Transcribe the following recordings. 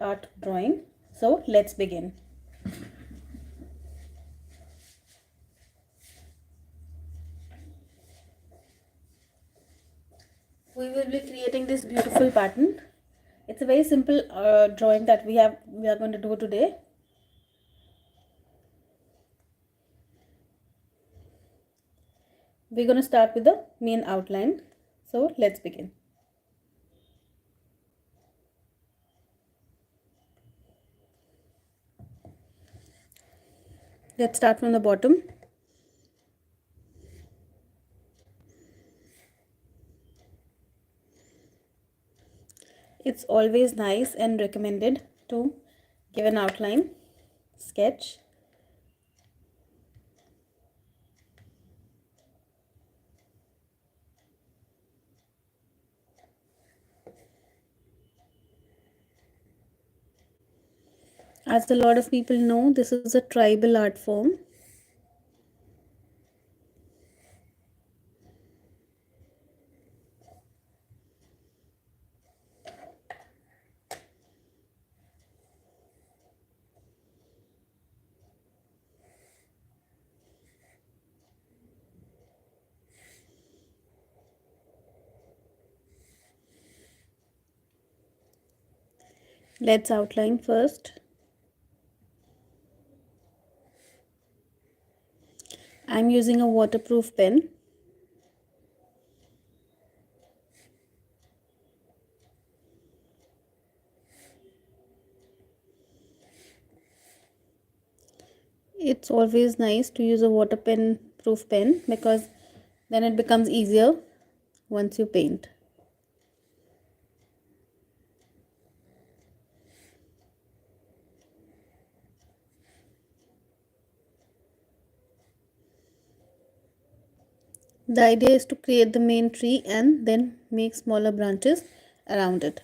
art drawing. So let's begin. We will be creating this beautiful pattern. It's a very simple drawing that we are going to do today. We're going to start with the main outline. So let's begin. Let's start from the bottom. It's always nice and recommended to give an outline, sketch. As a lot of people know, this is a tribal art form. Let's outline first. I'm using a waterproof pen. It's always nice to use a waterproof pen because then it becomes easier once you paint. The idea is to create the main tree and then make smaller branches around it.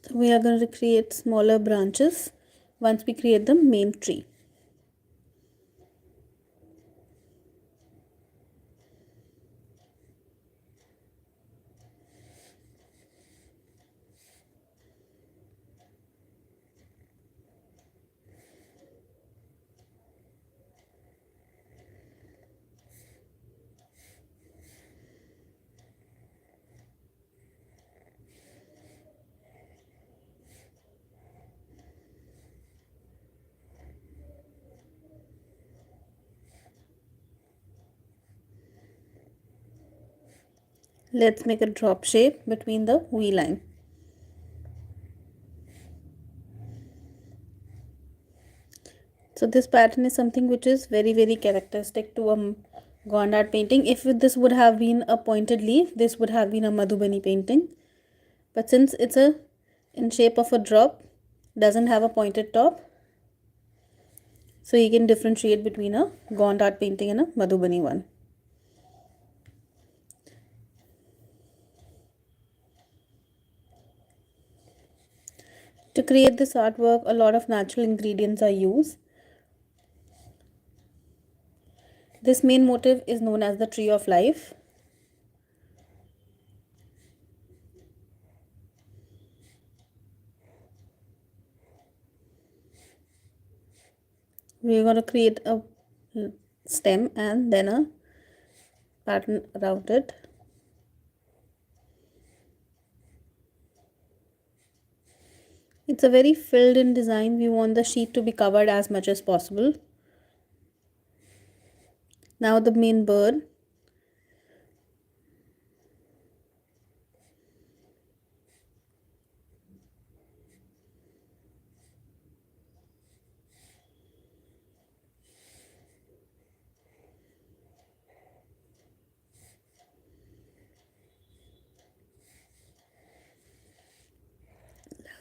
So we are going to create smaller branches once we create the main tree. Let's make a drop shape between the V line. So this pattern is something which is very characteristic to a Gond art painting. If this would have been a pointed leaf, this would have been a Madhubani painting. But since it's in shape of a drop, doesn't have a pointed top, so you can differentiate between a Gond art painting and a Madhubani one. To create this artwork, a lot of natural ingredients are used. This main motif is known as the tree of life. We're going to create a stem and then a pattern around it. It's a very filled in design. We want the sheet to be covered as much as possible. Now the main bird.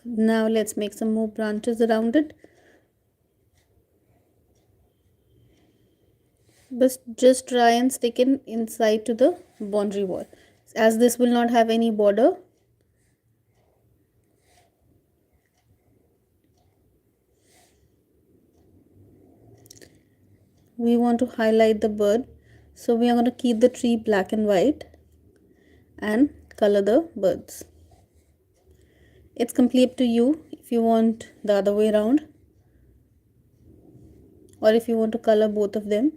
Now let's make some more branches around it. But just try and stick it inside to the boundary wall, as this will not have any border. we want to highlight the bird, so we are going to keep the tree black and white and color the birds. It's completely up to you if you want the other way around or if you want to color both of them.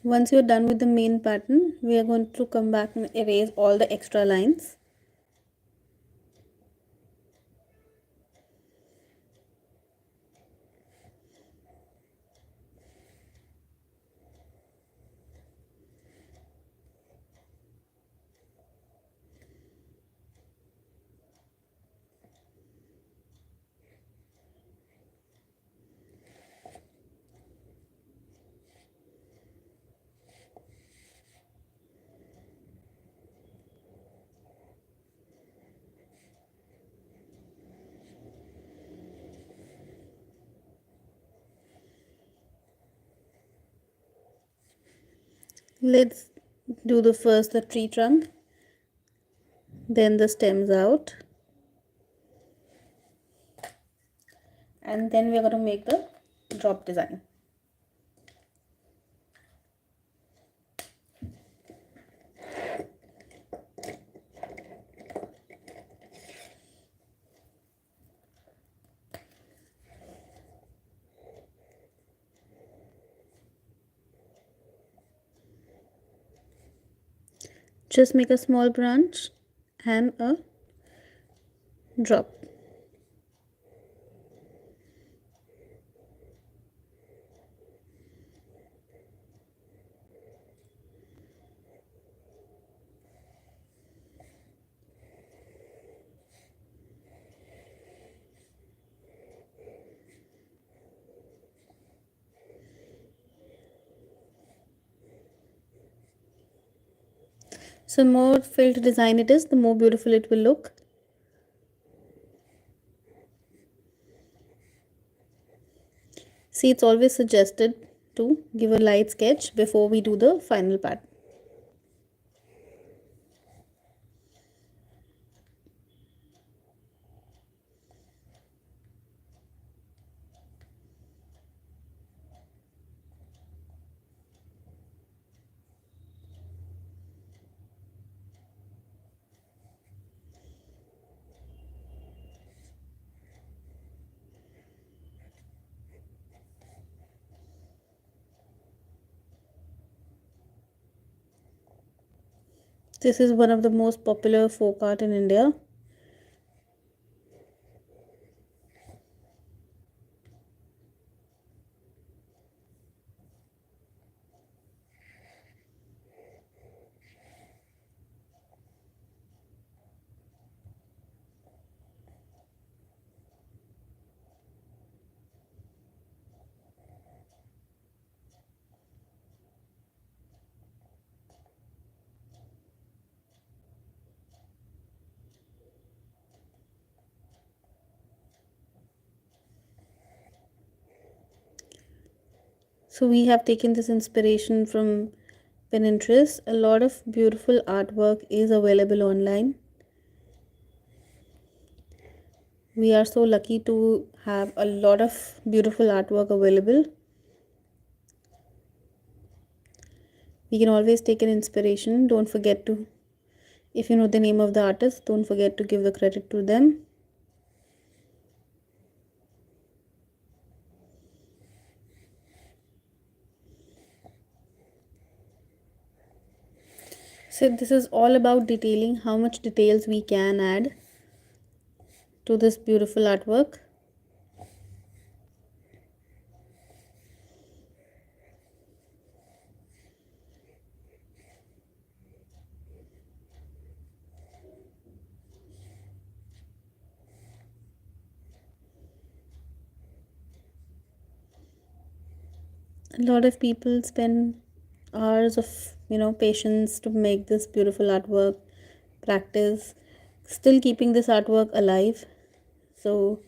Once you're done with the main pattern, we are going to come back and erase all the extra lines. Let's do the tree trunk, then the stems out, and then we're going to make the drop design. Just make a small branch and a drop. So more filled design it is, the more beautiful it will look. See, it's always suggested to give a light sketch before we do the final part. This is one of the most popular folk art in India. So we have taken this inspiration from Pinterest. A lot of beautiful artwork is available online. We are so lucky to have a lot of beautiful artwork available. We can always take an inspiration. Don't forget to, if you know the name of the artist, don't forget to give the credit to them. So this is all about detailing, how much details we can add to this beautiful artwork. A lot of people spend hours of patience to make this beautiful artwork, practice, still keeping this artwork alive. So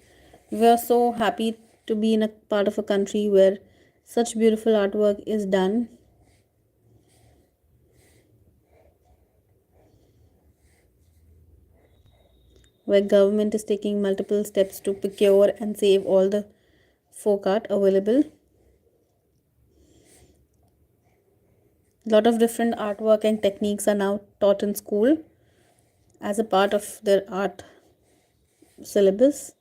we are so happy to be in a part of a country where such beautiful artwork is done. Where government is taking multiple steps to procure and save all the folk art available. A lot of different artwork and techniques are now taught in school as a part of their art syllabus.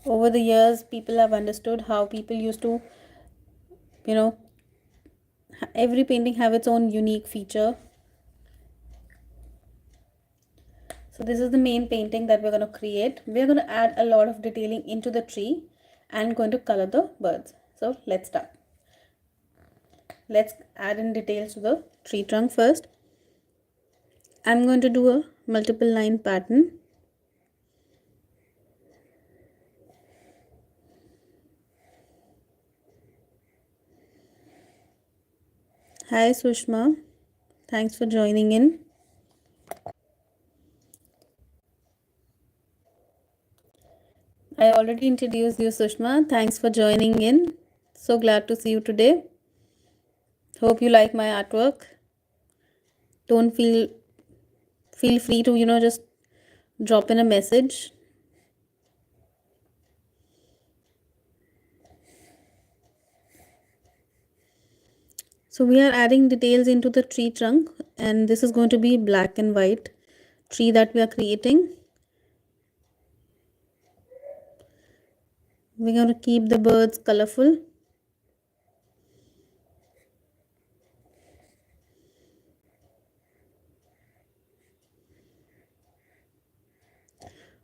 Over the years, people have understood how people used to, every painting have its own unique feature. So this is the main painting that we're going to create. We're going to add a lot of detailing into the tree and going to color the birds. So let's start. Let's add in details to the tree trunk first. I'm going to do a multiple line pattern. Hi Sushma, thanks for joining in. I already introduced you, Sushma. Thanks for joining in. So glad to see you today. Hope you like my artwork. Don't feel free to just drop in a message. So we are adding details into the tree trunk, and this is going to be black and white tree that we are creating. We're going to keep the birds colorful.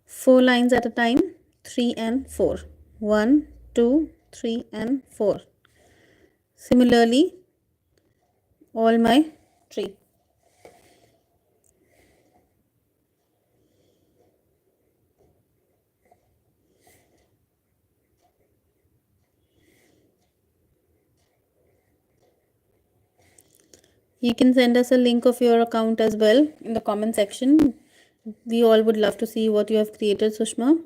Four lines at a time, 3 and 4. 1, 2, 3 and 4. Similarly, all my tree. You can send us a link of your account as well in the comment section. We all would love to see what you have created, Sushma.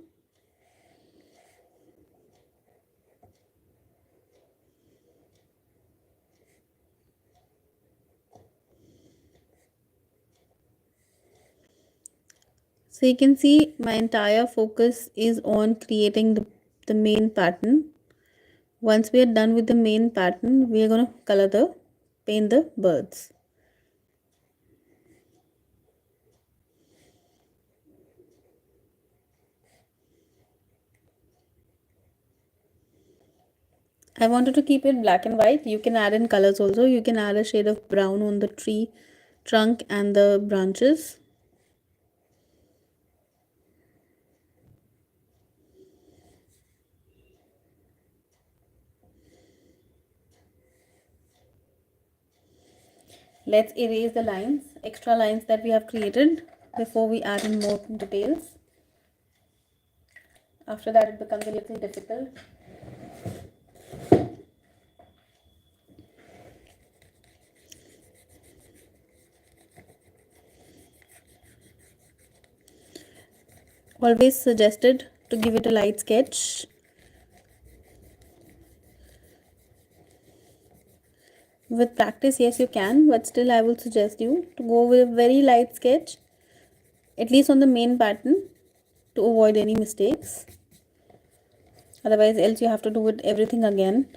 So you can see my entire focus is on creating the main pattern. Once we are done with the main pattern, we are going to paint the birds. I wanted to keep it black and white. You can add in colors also. You can add a shade of brown on the tree trunk and the branches. Let's erase the lines, extra lines that we have created before we add in more details. After that, it becomes a little difficult. Always suggested to give it a light sketch. With practice, yes, you can, but still I will suggest you to go with a very light sketch, at least on the main pattern, to avoid any mistakes. Otherwise, else you have to do it everything again.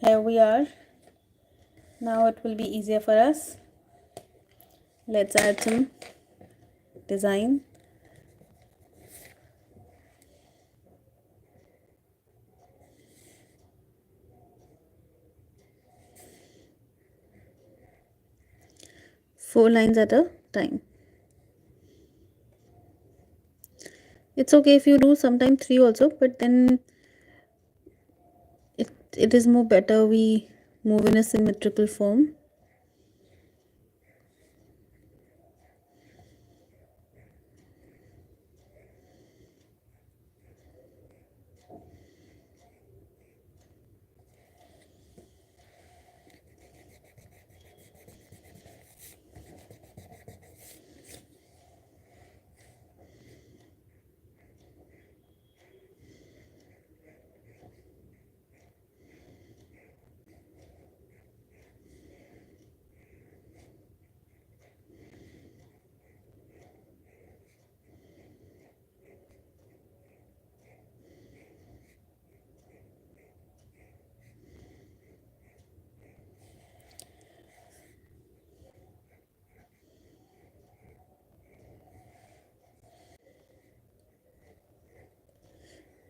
Here we are. Now it will be easier for us. Let's add some design. 4 lines at a time. It's okay if you do sometime 3 also, but then it is more better we move in a symmetrical form.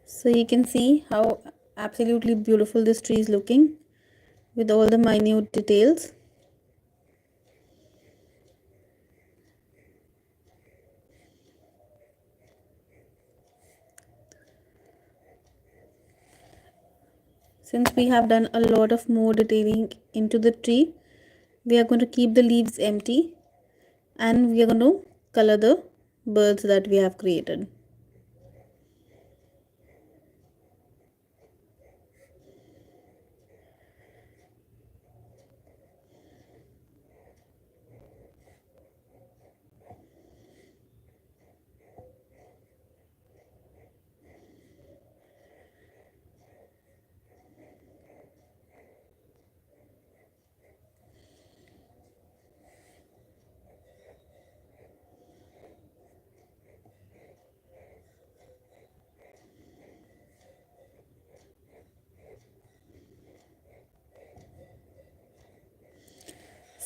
So you can see how absolutely beautiful this tree is looking with all the minute details. Since we have done a lot of more detailing into the tree, we are going to keep the leaves empty and we are going to color the birds that we have created.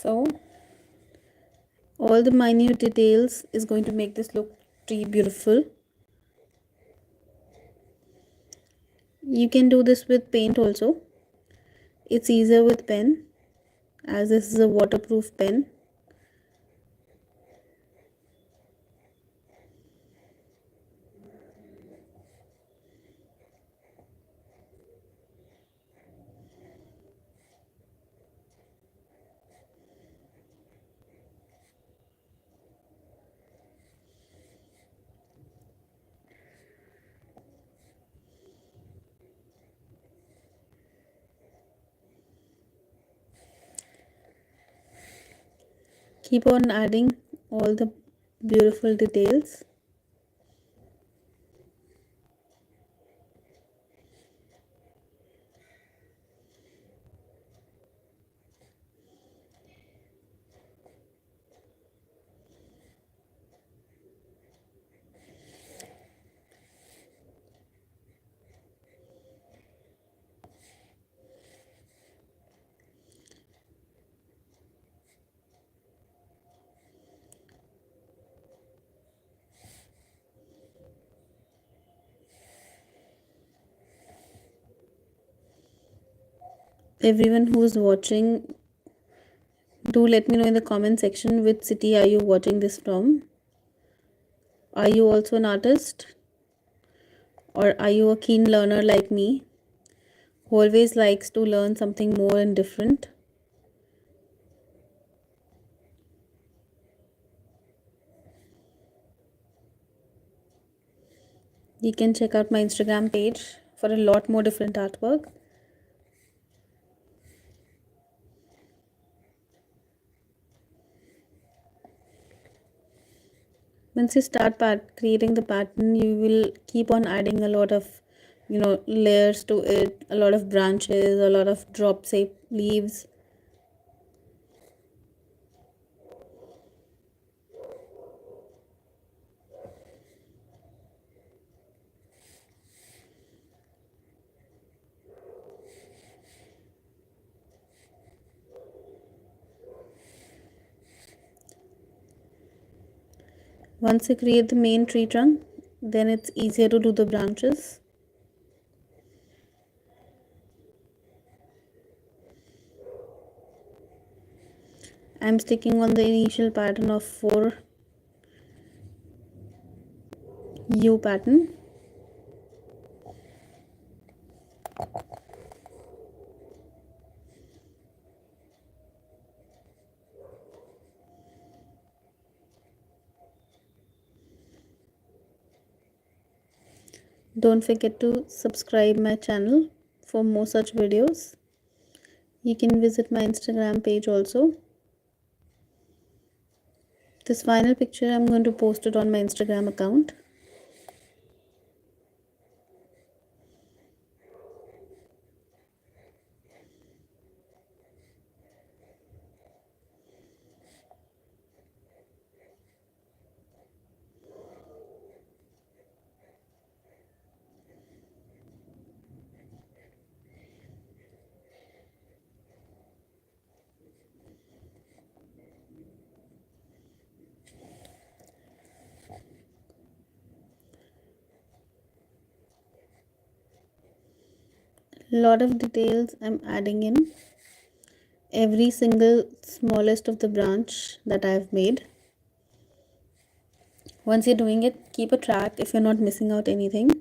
So all the minute details is going to make this look tree beautiful. You can do this with paint also. It's easier with pen as this is a waterproof pen. Keep on adding all the beautiful details. Everyone who is watching, do let me know in the comment section which city are you watching this from. Are you also an artist? Or are you a keen learner like me, who always likes to learn something more and different? You can check out my Instagram page for a lot more different artwork. Once you start creating the pattern, you will keep on adding a lot of layers to it, a lot of branches, a lot of drop shape leaves. Once you create the main tree trunk, then it's easier to do the branches. I'm sticking on the initial pattern of 4 U pattern. Don't forget to subscribe my channel for more such videos. You can visit my Instagram page also. This final picture I'm going to post it on my Instagram account. Lot of details I'm adding in every single smallest of the branch that I've made. Once you're doing it, keep a track if you're not missing out anything.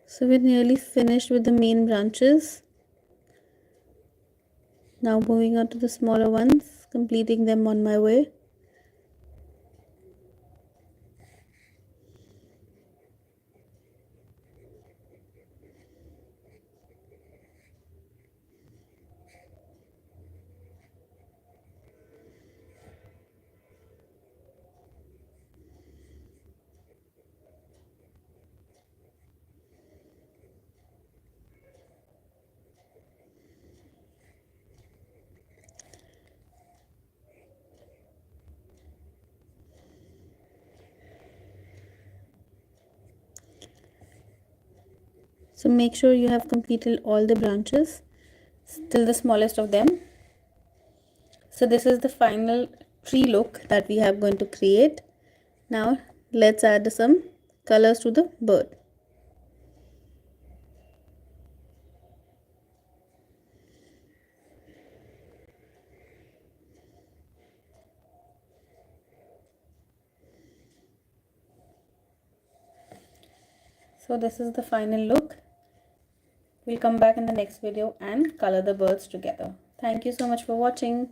So we're nearly finished with the main branches. Now moving on to the smaller ones, completing them on my way. So make sure you have completed all the branches till the smallest of them. So this is the final tree look that we are going to create. Now let's add some colors to the bird. So this is the final look. We'll come back in the next video and color the birds together. Thank you so much for watching.